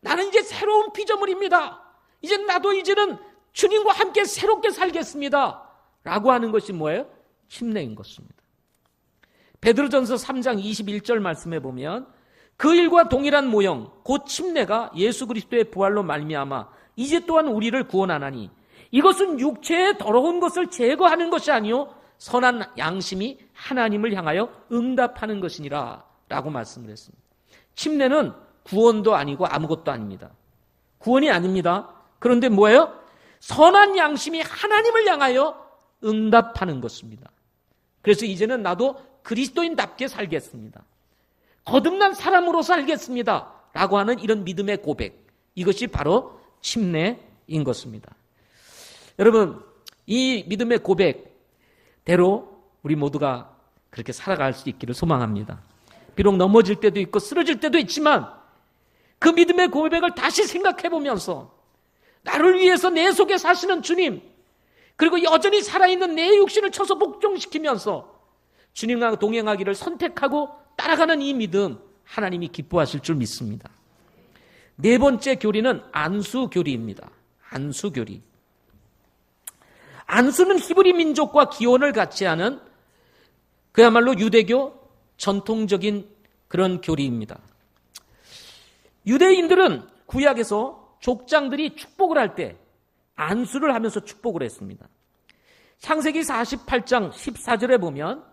A: 나는 이제 새로운 피조물입니다. 이제는 주님과 함께 새롭게 살겠습니다. 라고 하는 것이 뭐예요? 침례인 것입니다. 베드로전서 3장 21절 말씀에 보면 그 일과 동일한 모형 곧 침례가 예수 그리스도의 부활로 말미암아 이제 또한 우리를 구원하나니 이것은 육체의 더러운 것을 제거하는 것이 아니요 선한 양심이 하나님을 향하여 응답하는 것이니라 라고 말씀을 했습니다. 침례는 구원도 아니고 아무것도 아닙니다. 구원이 아닙니다. 그런데 뭐예요? 선한 양심이 하나님을 향하여 응답하는 것입니다. 그래서 이제는 나도 그리스도인답게 살겠습니다. 거듭난 사람으로 살겠습니다. 라고 하는 이런 믿음의 고백, 이것이 바로 침례인 것입니다. 여러분, 이 믿음의 고백대로 우리 모두가 그렇게 살아갈 수 있기를 소망합니다. 비록 넘어질 때도 있고 쓰러질 때도 있지만 그 믿음의 고백을 다시 생각해 보면서 나를 위해서 내 속에 사시는 주님, 그리고 여전히 살아있는 내 육신을 쳐서 복종시키면서 주님과 동행하기를 선택하고 따라가는 이 믿음, 하나님이 기뻐하실 줄 믿습니다. 네 번째 교리는 안수교리입니다. 안수교리. 안수는 히브리 민족과 기원을 같이 하는 그야말로 유대교 전통적인 그런 교리입니다. 유대인들은 구약에서 족장들이 축복을 할 때 안수를 하면서 축복을 했습니다. 창세기 48장 14절에 보면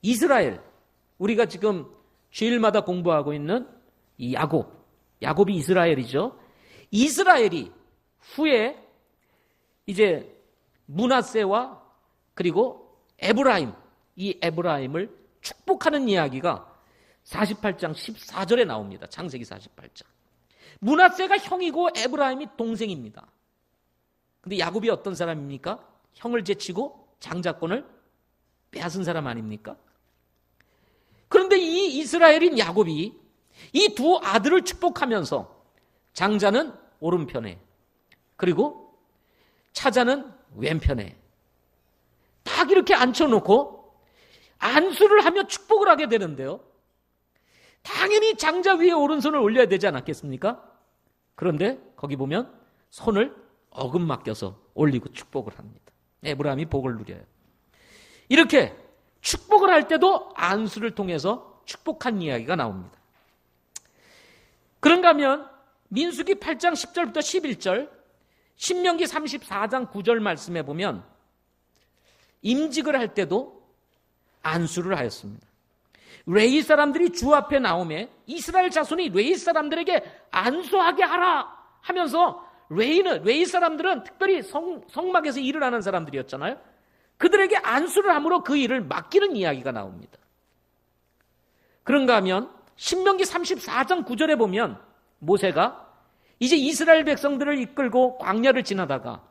A: 이스라엘, 우리가 지금 주일마다 공부하고 있는 이 야곱이 이스라엘이죠. 이스라엘이 후에 이제 므낫세와 그리고 에브라임, 이 에브라임을 축복하는 이야기가 48장 14절에 나옵니다. 창세기 48장. 므낫세가 형이고 에브라임이 동생입니다. 근데 야곱이 어떤 사람입니까? 형을 제치고 장자권을 빼앗은 사람 아닙니까? 그런데 이 이스라엘인 야곱이 이 두 아들을 축복하면서 장자는 오른편에, 그리고 차자는 왼편에 딱 이렇게 앉혀놓고 안수를 하며 축복을 하게 되는데요. 당연히 장자 위에 오른손을 올려야 되지 않았겠습니까? 그런데 거기 보면 손을 어금 맡겨서 올리고 축복을 합니다. 에브라임이 복을 누려요. 이렇게 축복을 할 때도 안수를 통해서 축복한 이야기가 나옵니다. 그런가 하면 민수기 8장 10절부터 11절, 신명기 34장 9절 말씀해 보면 임직을 할 때도 안수를 하였습니다. 레위 사람들이 주 앞에 나오매 이스라엘 자손이 레위 사람들에게 안수하게 하라 하면서 레위 사람들은 특별히 성막에서 일을 하는 사람들이었잖아요. 그들에게 안수를 함으로 그 일을 맡기는 이야기가 나옵니다. 그런가 하면 신명기 34장 9절에 보면 모세가 이제 이스라엘 백성들을 이끌고 광야를 지나다가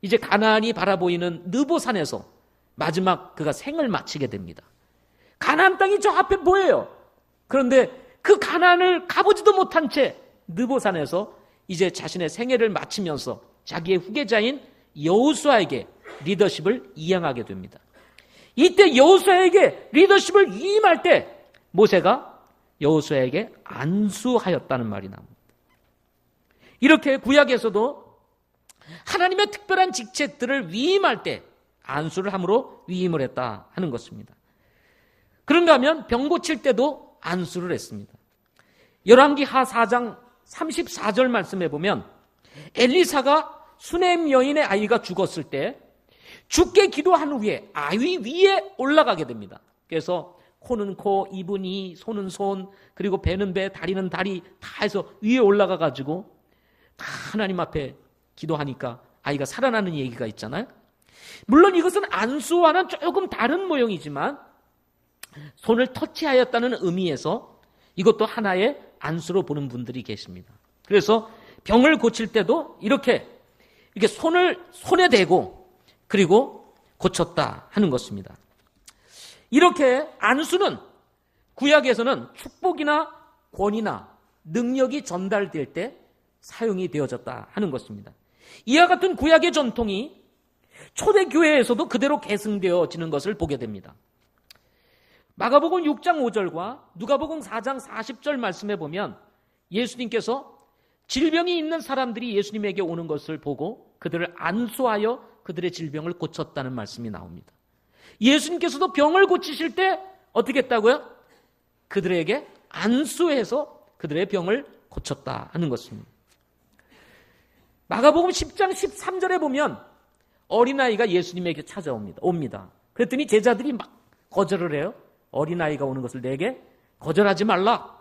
A: 이제 가나안이 바라보이는 느보산에서 마지막 그가 생을 마치게 됩니다. 가나안 땅이 저 앞에 보여요. 그런데 그 가나안을 가보지도 못한 채 느보산에서 이제 자신의 생애를 마치면서 자기의 후계자인 여호수아에게 리더십을 이양하게 됩니다. 이때 여호수아에게 리더십을 위임할 때 모세가 여호수아에게 안수하였다는 말이 나옵니다. 이렇게 구약에서도 하나님의 특별한 직책들을 위임할 때 안수를 함으로 위임을 했다 하는 것입니다. 그런가 하면 병 고칠 때도 안수를 했습니다. 열왕기하 4장 34절 말씀해 보면 엘리사가 수넴 여인의 아이가 죽었을 때 죽게 기도한 후에 아이 위에 올라가게 됩니다. 그래서 코는 코, 입은 이, 손은 손, 그리고 배는 배, 다리는 다리 다 해서 위에 올라가 가지고 다 하나님 앞에 기도하니까 아이가 살아나는 얘기가 있잖아요. 물론 이것은 안수와는 조금 다른 모형이지만 손을 터치하였다는 의미에서 이것도 하나의 안수로 보는 분들이 계십니다. 그래서 병을 고칠 때도 이렇게 손에 대고 그리고 고쳤다 하는 것입니다. 이렇게 안수는 구약에서는 축복이나 권위나 능력이 전달될 때 사용이 되어졌다 하는 것입니다. 이와 같은 구약의 전통이 초대교회에서도 그대로 계승되어지는 것을 보게 됩니다. 마가복음 6장 5절과 누가복음 4장 40절 말씀해 보면 예수님께서 질병이 있는 사람들이 예수님에게 오는 것을 보고 그들을 안수하여 그들의 질병을 고쳤다는 말씀이 나옵니다. 예수님께서도 병을 고치실 때 어떻게 했다고요? 그들에게 안수해서 그들의 병을 고쳤다 하는 것입니다. 마가복음 10장 13절에 보면 어린아이가 예수님에게 찾아옵니다. 그랬더니 제자들이 막 거절을 해요. 어린아이가 오는 것을 내게 거절하지 말라.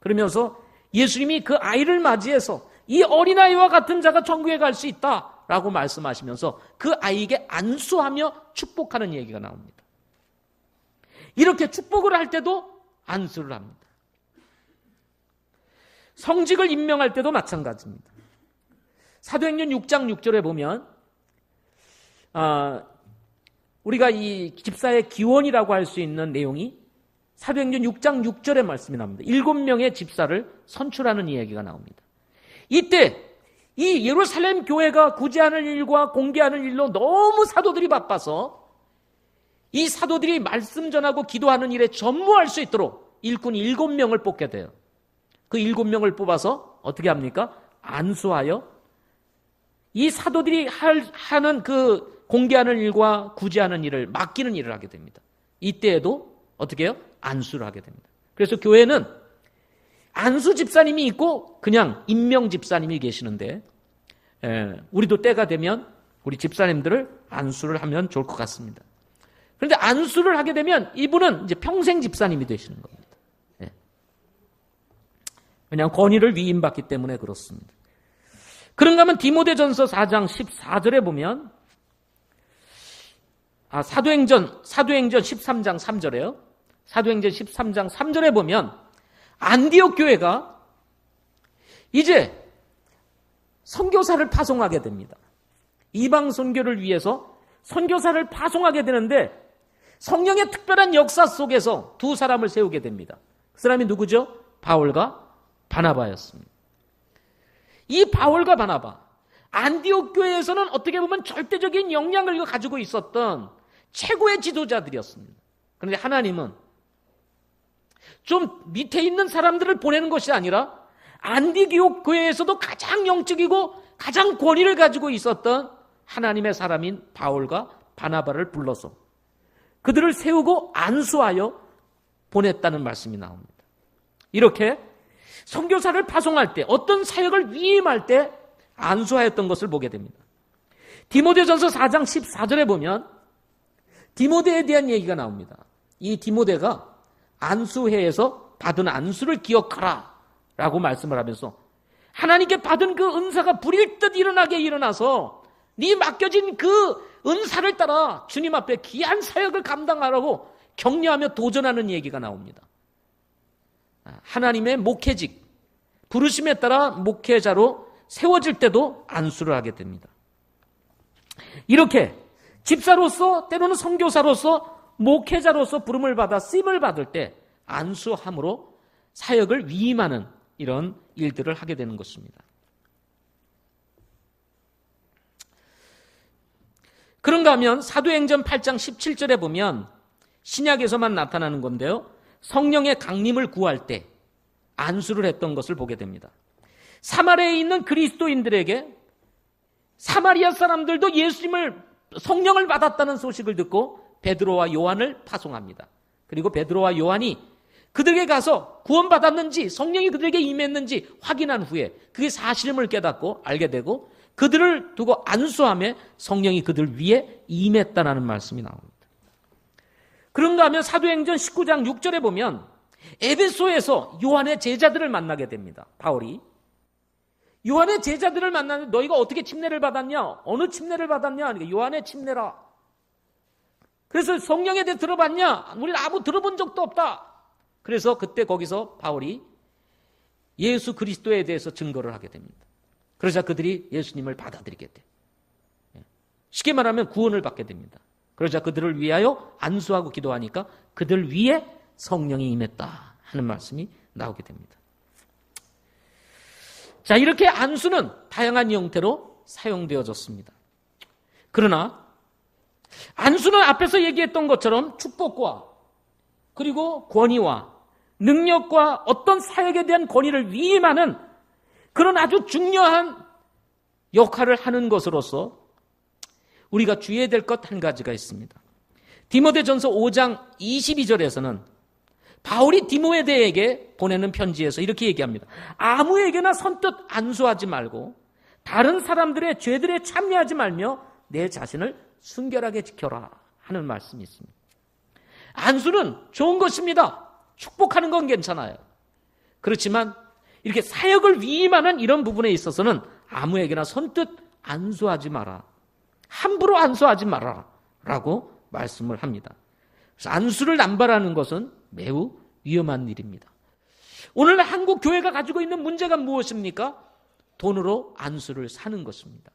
A: 그러면서 예수님이 그 아이를 맞이해서 이 어린아이와 같은 자가 천국에 갈 수 있다라고 말씀하시면서 그 아이에게 안수하며 축복하는 얘기가 나옵니다. 이렇게 축복을 할 때도 안수를 합니다. 성직을 임명할 때도 마찬가지입니다. 사도행전 6장 6절에 보면 우리가 이 집사의 기원이라고 할 수 있는 내용이 사도행전 6장 6절의 말씀이 나옵니다. 7명의 집사를 선출하는 이야기가 나옵니다. 이때 이 예루살렘 교회가 구제하는 일과 공개하는 일로 너무 사도들이 바빠서 이 사도들이 말씀 전하고 기도하는 일에 전무할 수 있도록 일꾼 7명을 뽑게 돼요. 그 7명을 뽑아서 어떻게 합니까? 안수하여 이 사도들이 하는 그 공개하는 일과 구제하는 일을 맡기는 일을 하게 됩니다. 이때에도 어떻게 해요? 안수를 하게 됩니다. 그래서 교회는 안수 집사님이 있고 그냥 임명 집사님이 계시는데 우리도 때가 되면 우리 집사님들을 안수를 하면 좋을 것 같습니다. 그런데 안수를 하게 되면 이분은 이제 평생 집사님이 되시는 겁니다. 그냥 권위를 위임받기 때문에 그렇습니다. 그런가 하면 디모데전서 4장 14절에 보면 사도행전 13장 3절에요. 사도행전 13장 3절에 보면 안디옥 교회가 이제 선교사를 파송하게 됩니다. 이방 선교를 위해서 선교사를 파송하게 되는데 성령의 특별한 역사 속에서 두 사람을 세우게 됩니다. 그 사람이 누구죠? 바울과 바나바였습니다. 이 바울과 바나바, 안디옥 교회에서는 어떻게 보면 절대적인 영향을 가지고 있었던 최고의 지도자들이었습니다. 그런데 하나님은 좀 밑에 있는 사람들을 보내는 것이 아니라 안디옥 교회에서도 가장 영적이고 가장 권위를 가지고 있었던 하나님의 사람인 바울과 바나바를 불러서 그들을 세우고 안수하여 보냈다는 말씀이 나옵니다. 이렇게 선교사를 파송할 때, 어떤 사역을 위임할 때 안수하였던 것을 보게 됩니다. 디모데전서 4장 14절에 보면 디모데에 대한 얘기가 나옵니다. 이 디모데가 안수회에서 받은 안수를 기억하라 라고 말씀을 하면서 하나님께 받은 그 은사가 불일 듯 일어나게 일어나서 네 맡겨진 그 은사를 따라 주님 앞에 귀한 사역을 감당하라고 격려하며 도전하는 얘기가 나옵니다. 하나님의 목회직, 부르심에 따라 목회자로 세워질 때도 안수를 하게 됩니다. 이렇게 집사로서, 때로는 선교사로서, 목회자로서 부름을 받아 쓰임을 받을 때 안수함으로 사역을 위임하는 이런 일들을 하게 되는 것입니다. 그런가 하면 사도행전 8장 17절에 보면 신약에서만 나타나는 건데요, 성령의 강림을 구할 때 안수를 했던 것을 보게 됩니다. 사마리아에 있는 그리스도인들에게 사마리아 사람들도 예수님을, 성령을 받았다는 소식을 듣고 베드로와 요한을 파송합니다. 그리고 베드로와 요한이 그들에게 가서 구원받았는지, 성령이 그들에게 임했는지 확인한 후에 그게 사실임을 깨닫고 알게 되고 그들을 두고 안수하며 성령이 그들 위에 임했다는 말씀이 나옵니다. 그런가 하면 사도행전 19장 6절에 보면 에베소에서 요한의 제자들을 만나게 됩니다. 바울이 요한의 제자들을 만나는데 너희가 어떻게 침례를 받았냐? 어느 침례를 받았냐? 그러니까 요한의 침례라. 그래서 성령에 대해 들어봤냐? 우리는 아무 들어본 적도 없다. 그래서 그때 거기서 바울이 예수 그리스도에 대해서 증거를 하게 됩니다. 그러자 그들이 예수님을 받아들이게 돼. 쉽게 말하면 구원을 받게 됩니다. 그러자 그들을 위하여 안수하고 기도하니까 그들 위에 성령이 임했다 하는 말씀이 나오게 됩니다. 자, 이렇게 안수는 다양한 형태로 사용되어졌습니다. 그러나 안수는 앞에서 얘기했던 것처럼 축복과 그리고 권위와 능력과 어떤 사역에 대한 권위를 위임하는 그런 아주 중요한 역할을 하는 것으로서 우리가 주의해야 될 것 한 가지가 있습니다. 디모데전서 5장 22절에서는 바울이 디모데에게 보내는 편지에서 이렇게 얘기합니다. 아무에게나 선뜻 안수하지 말고 다른 사람들의 죄들에 참여하지 말며 내 자신을 순결하게 지켜라 하는 말씀이 있습니다. 안수는 좋은 것입니다. 축복하는 건 괜찮아요. 그렇지만 이렇게 사역을 위임하는 이런 부분에 있어서는 아무에게나 선뜻 안수하지 마라. 함부로 안수하지 마라 라고 말씀을 합니다. 그래서 안수를 남발하는 것은 매우 위험한 일입니다. 오늘 한국 교회가 가지고 있는 문제가 무엇입니까? 돈으로 안수를 사는 것입니다.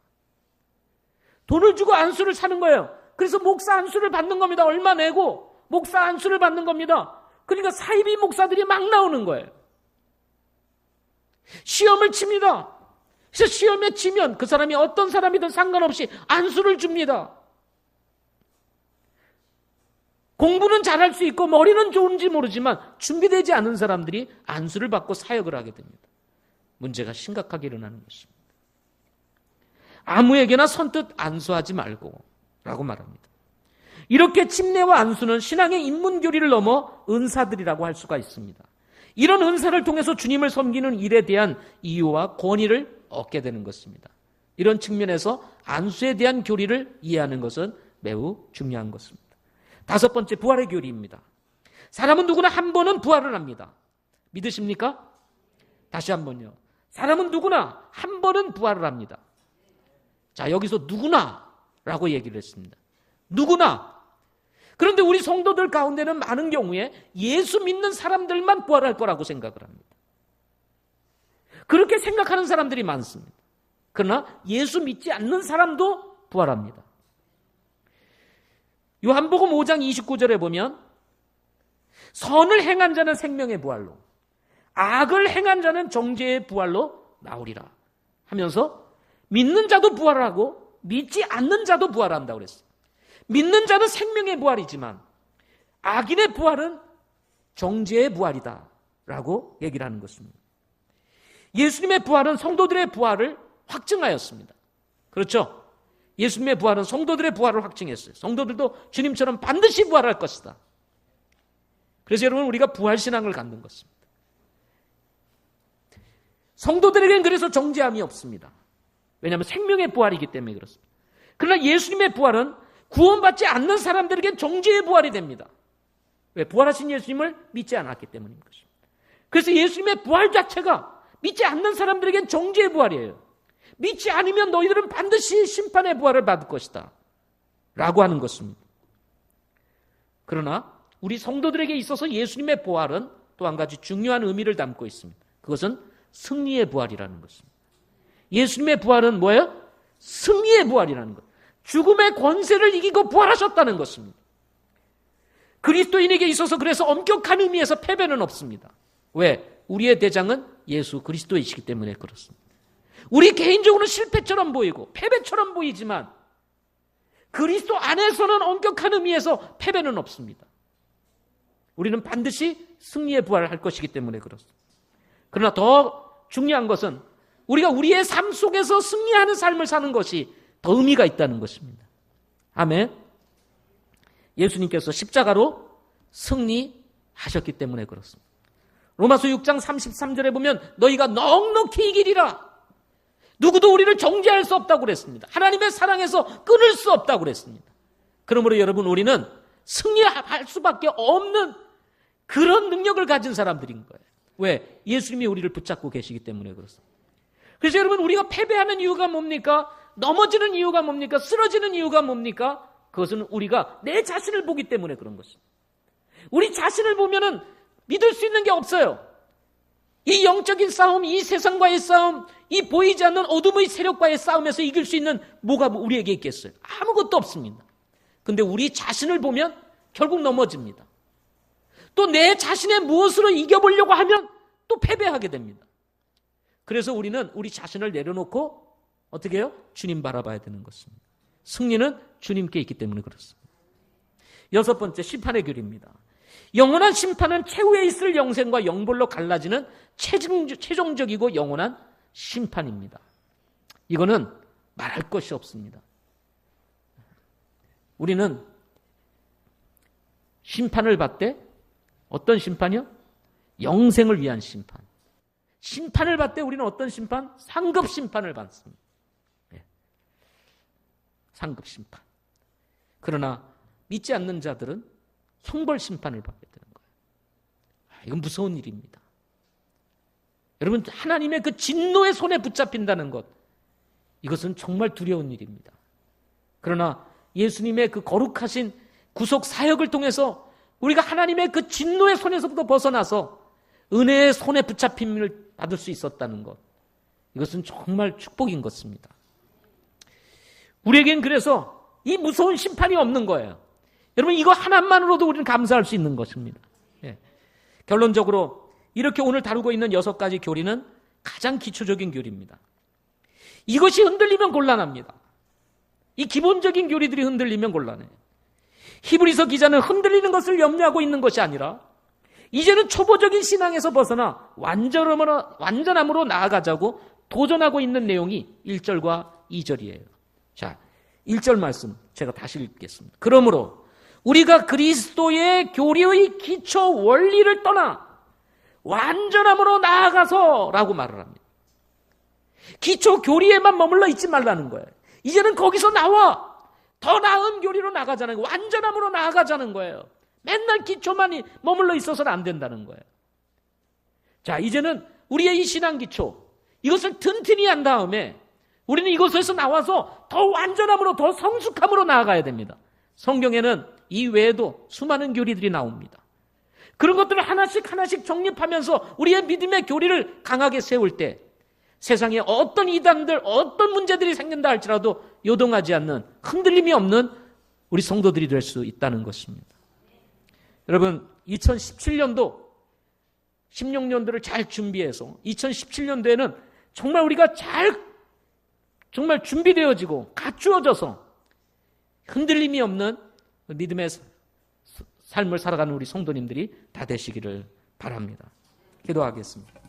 A: 돈을 주고 안수를 사는 거예요. 그래서 목사 안수를 받는 겁니다. 얼마 내고 목사 안수를 받는 겁니다. 그러니까 사이비 목사들이 막 나오는 거예요. 시험을 칩니다. 그래서 시험에 치면 그 사람이 어떤 사람이든 상관없이 안수를 줍니다. 공부는 잘할 수 있고 머리는 좋은지 모르지만 준비되지 않은 사람들이 안수를 받고 사역을 하게 됩니다. 문제가 심각하게 일어나는 것입니다. 아무에게나 선뜻 안수하지 말고 라고 말합니다. 이렇게 침례와 안수는 신앙의 인문교리를 넘어 은사들이라고 할 수가 있습니다. 이런 은사를 통해서 주님을 섬기는 일에 대한 이유와 권위를 얻게 되는 것입니다. 이런 측면에서 안수에 대한 교리를 이해하는 것은 매우 중요한 것입니다. 다섯 번째, 부활의 교리입니다. 사람은 누구나 한 번은 부활을 합니다. 믿으십니까? 다시 한 번요. 사람은 누구나 한 번은 부활을 합니다. 자, 여기서 누구나라고 얘기를 했습니다. 누구나. 그런데 우리 성도들 가운데는 많은 경우에 예수 믿는 사람들만 부활할 거라고 생각을 합니다. 그렇게 생각하는 사람들이 많습니다. 그러나 예수 믿지 않는 사람도 부활합니다. 요한복음 5장 29절에 보면 선을 행한 자는 생명의 부활로, 악을 행한 자는 정죄의 부활로 나오리라 하면서 믿는 자도 부활하고 믿지 않는 자도 부활한다고 그랬어요. 믿는 자는 생명의 부활이지만 악인의 부활은 정죄의 부활이다 라고 얘기를 하는 것입니다. 예수님의 부활은 성도들의 부활을 확증하였습니다. 그렇죠? 예수님의 부활은 성도들의 부활을 확증했어요. 성도들도 주님처럼 반드시 부활할 것이다. 그래서 여러분, 우리가 부활신앙을 갖는 것입니다. 성도들에게는 그래서 정죄함이 없습니다. 왜냐하면 생명의 부활이기 때문에 그렇습니다. 그러나 예수님의 부활은 구원받지 않는 사람들에게 정죄의 부활이 됩니다. 왜? 부활하신 예수님을 믿지 않았기 때문인 것입니다. 그래서 예수님의 부활 자체가 믿지 않는 사람들에겐 정죄의 부활이에요. 믿지 않으면 너희들은 반드시 심판의 부활을 받을 것이다 라고 하는 것입니다. 그러나 우리 성도들에게 있어서 예수님의 부활은 또 한 가지 중요한 의미를 담고 있습니다. 그것은 승리의 부활이라는 것입니다. 예수님의 부활은 뭐예요? 승리의 부활이라는 것. 죽음의 권세를 이기고 부활하셨다는 것입니다. 그리스도인에게 있어서 그래서 엄격한 의미에서 패배는 없습니다. 왜? 우리의 대장은 예수 그리스도이시기 때문에 그렇습니다. 우리 개인적으로는 실패처럼 보이고 패배처럼 보이지만 그리스도 안에서는 엄격한 의미에서 패배는 없습니다. 우리는 반드시 승리의 부활을 할 것이기 때문에 그렇습니다. 그러나 더 중요한 것은 우리가 우리의 삶 속에서 승리하는 삶을 사는 것이 더 의미가 있다는 것입니다. 아멘. 예수님께서 십자가로 승리하셨기 때문에 그렇습니다. 로마서 6장 33절에 보면 너희가 넉넉히 이기리라. 누구도 우리를 정죄할 수 없다고 그랬습니다. 하나님의 사랑에서 끊을 수 없다고 그랬습니다. 그러므로 여러분, 우리는 승리할 수밖에 없는 그런 능력을 가진 사람들인 거예요. 왜? 예수님이 우리를 붙잡고 계시기 때문에 그렇습니다. 그래서 여러분, 우리가 패배하는 이유가 뭡니까? 넘어지는 이유가 뭡니까? 쓰러지는 이유가 뭡니까? 그것은 우리가 내 자신을 보기 때문에 그런 것입니다. 우리 자신을 보면은 믿을 수 있는 게 없어요. 이 영적인 싸움, 이 세상과의 싸움, 이 보이지 않는 어둠의 세력과의 싸움에서 이길 수 있는 뭐가 우리에게 있겠어요? 아무것도 없습니다. 근데 우리 자신을 보면 결국 넘어집니다. 또 내 자신의 무엇으로 이겨보려고 하면 또 패배하게 됩니다. 그래서 우리는 우리 자신을 내려놓고 어떻게 해요? 주님 바라봐야 되는 것입니다. 승리는 주님께 있기 때문에 그렇습니다. 여섯 번째, 심판의 교리입니다. 영원한 심판은 최후에 있을 영생과 영벌로 갈라지는 최종적이고 영원한 심판입니다. 이거는 말할 것이 없습니다. 우리는 심판을 받되 어떤 심판이요? 영생을 위한 심판. 심판을 받되 우리는 어떤 심판? 상급 심판을 받습니다. 네. 상급 심판. 그러나 믿지 않는 자들은 형벌 심판을 받게 되는 거예요. 이건 무서운 일입니다. 여러분, 하나님의 그 진노의 손에 붙잡힌다는 것, 이것은 정말 두려운 일입니다. 그러나 예수님의 그 거룩하신 구속 사역을 통해서 우리가 하나님의 그 진노의 손에서부터 벗어나서 은혜의 손에 붙잡힘을 받을 수 있었다는 것, 이것은 정말 축복인 것입니다. 우리에겐 그래서 이 무서운 심판이 없는 거예요. 여러분, 이거 하나만으로도 우리는 감사할 수 있는 것입니다. 예. 결론적으로 이렇게 오늘 다루고 있는 6가지 교리는 가장 기초적인 교리입니다. 이것이 흔들리면 곤란합니다. 이 기본적인 교리들이 흔들리면 곤란해요. 히브리서 기자는 흔들리는 것을 염려하고 있는 것이 아니라 이제는 초보적인 신앙에서 벗어나 완전함으로 나아가자고 도전하고 있는 내용이 1절과 2절이에요. 자, 1절 말씀 제가 다시 읽겠습니다. 그러므로 우리가 그리스도의 교리의 기초 원리를 떠나 완전함으로 나아가서 라고 말을 합니다. 기초 교리에만 머물러 있지 말라는 거예요. 이제는 거기서 나와 더 나은 교리로 나가자는 거예요. 완전함으로 나아가자는 거예요. 맨날 기초만 머물러 있어서는 안 된다는 거예요. 자, 이제는 우리의 이 신앙 기초, 이것을 튼튼히 한 다음에 우리는 이곳에서 나와서 더 완전함으로, 더 성숙함으로 나아가야 됩니다. 성경에는 이 외에도 수많은 교리들이 나옵니다. 그런 것들을 하나씩 정립하면서 우리의 믿음의 교리를 강하게 세울 때 세상에 어떤 이단들, 어떤 문제들이 생긴다 할지라도 요동하지 않는, 흔들림이 없는 우리 성도들이 될 수 있다는 것입니다. 여러분, 2017년도 16년도를 잘 준비해서 2017년도에는 정말 우리가 잘 정말 준비되어지고 갖추어져서 흔들림이 없는 믿음의 삶을 살아가는 우리 성도님들이 다 되시기를 바랍니다. 기도하겠습니다.